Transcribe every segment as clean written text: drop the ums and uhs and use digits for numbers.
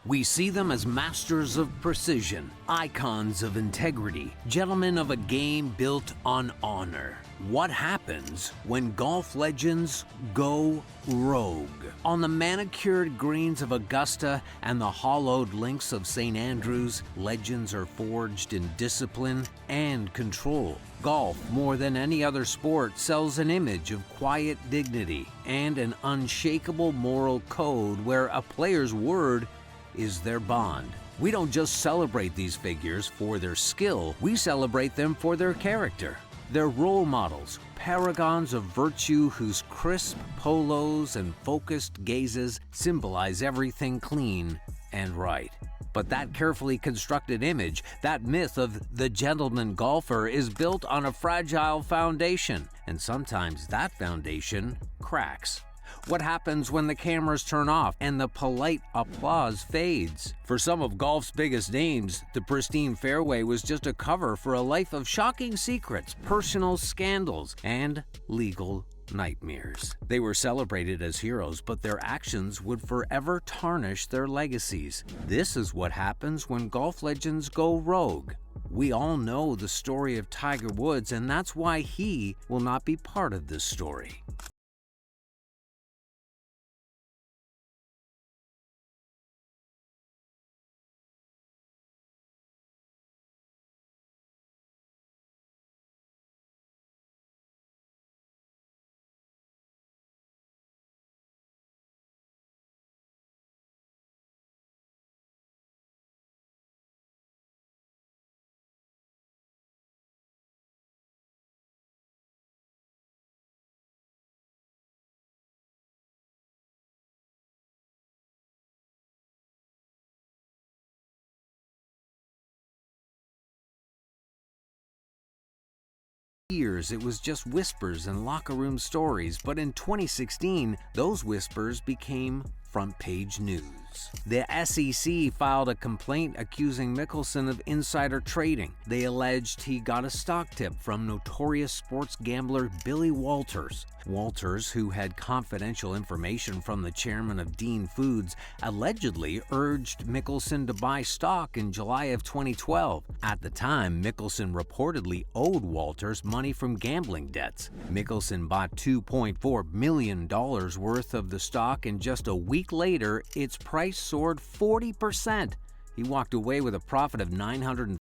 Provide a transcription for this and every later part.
We see them as masters of precision, icons of integrity, gentlemen of a game built on honor. What happens when golf legends go rogue? On the manicured greens of Augusta and the hollowed links of St. Andrews, legends are forged in discipline and control. Golf, more than any other sport, sells an image of quiet dignity and an unshakable moral code where a player's word is their bond. We don't just celebrate these figures for their skill, we celebrate them for their character. They're role models, paragons of virtue whose crisp polos and focused gazes symbolize everything clean and right. But that carefully constructed image, that myth of the gentleman golfer, is built on a fragile foundation, and sometimes that foundation cracks. What happens when the cameras turn off and the polite applause fades? For some of golf's biggest names, the pristine fairway was just a cover for a life of shocking secrets, personal scandals, and legal nightmares. They were celebrated as heroes, but their actions would forever tarnish their legacies. This is what happens when golf legends go rogue. We all know the story of Tiger Woods, and that's why he will not be part of this story. Years, it was just whispers and locker room stories, but in 2016, those whispers became front-page news. The SEC filed a complaint accusing Mickelson of insider trading. They alleged he got a stock tip from notorious sports gambler Billy Walters. Walters, who had confidential information from the chairman of Dean Foods, allegedly urged Mickelson to buy stock in July of 2012. At the time, Mickelson reportedly owed Walters money from gambling debts. Mickelson bought $2.4 million worth of the stock, and just a week later, its price soared 40%. He walked away with a profit of $900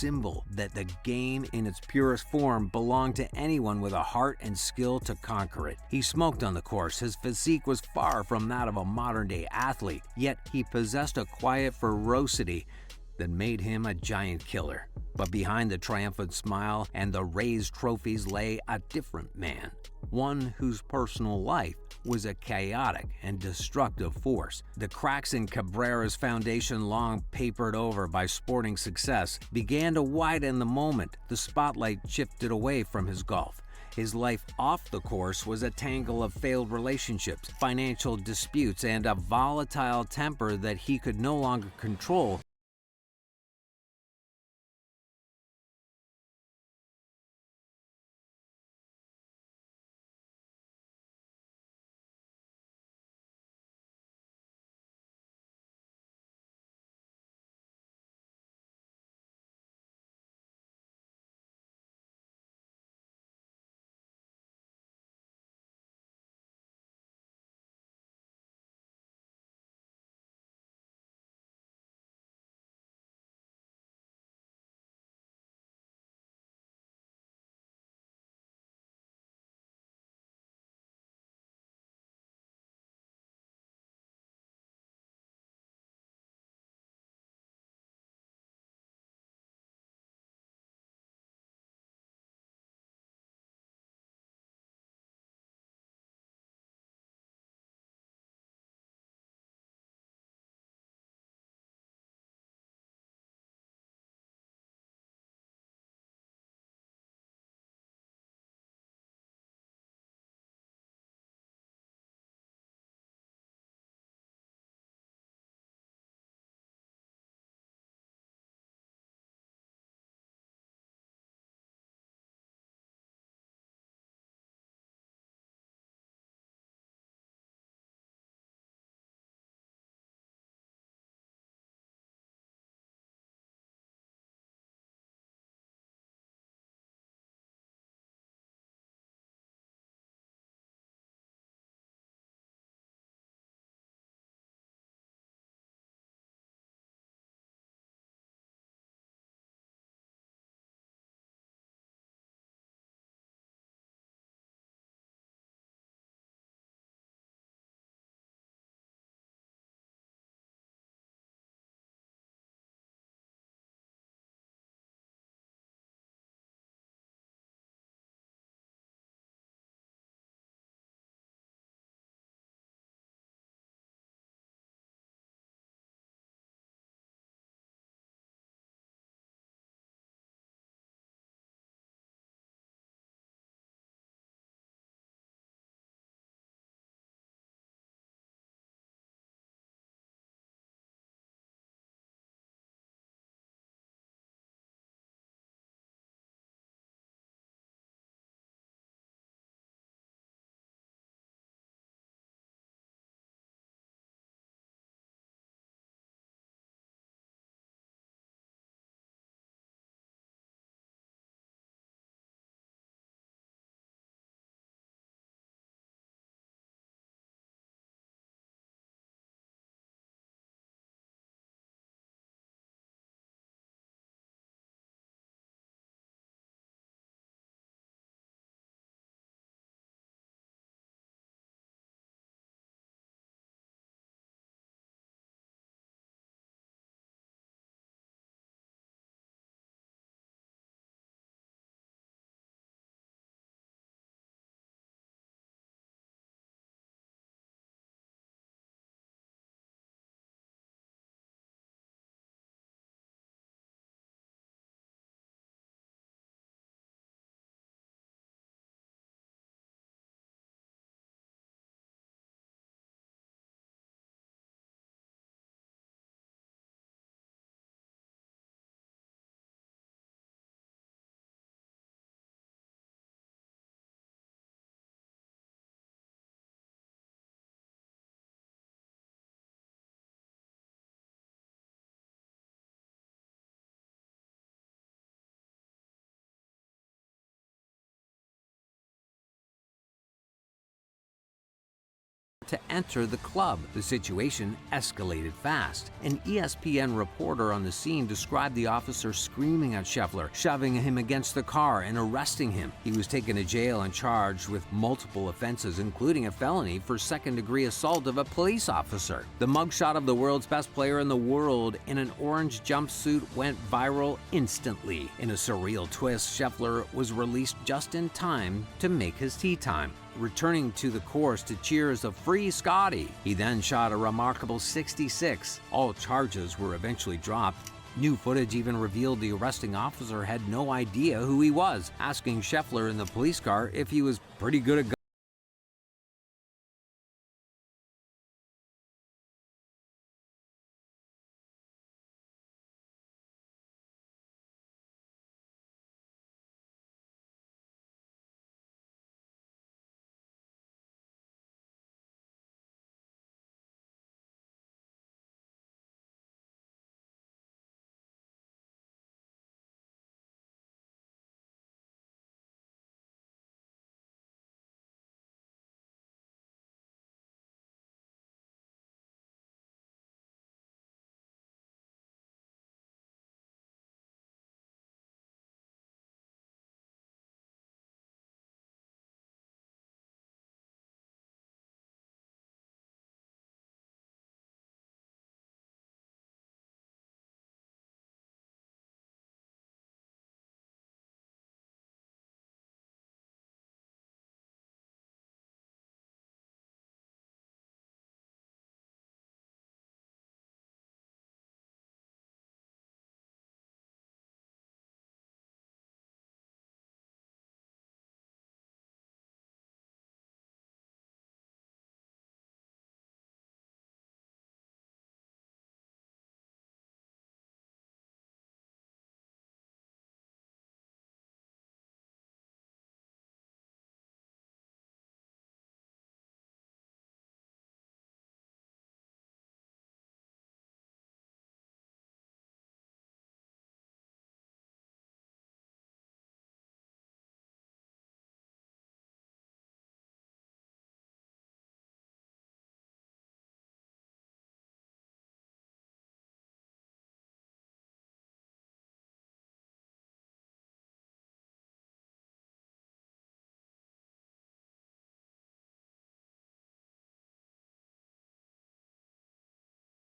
symbol that the game in its purest form belonged to anyone with a heart and skill to conquer it. He smoked on the course. His physique was far from that of a modern-day athlete, yet he possessed a quiet ferocity that made him a giant killer. But behind the triumphant smile and the raised trophies lay a different man, one whose personal life was a chaotic and destructive force. The cracks in Cabrera's foundation, long papered over by sporting success, began to widen the moment the spotlight shifted away from his golf. His life off the course was a tangle of failed relationships, financial disputes, and a volatile temper that he could no longer control. to enter the club. The situation escalated fast. An ESPN reporter on the scene described the officer screaming at Scheffler, shoving him against the car, and arresting him. He was taken to jail and charged with multiple offenses, including a felony for second-degree assault of a police officer. The mugshot of the world's best player in the world in an orange jumpsuit went viral instantly. In a surreal twist, Scheffler was released just in time to make his tee time, returning to the course to cheers of "Free Scotty." He then shot a remarkable 66. All charges were eventually dropped. New footage even revealed the arresting officer had no idea who he was, asking Scheffler in the police car if he was pretty good at golf.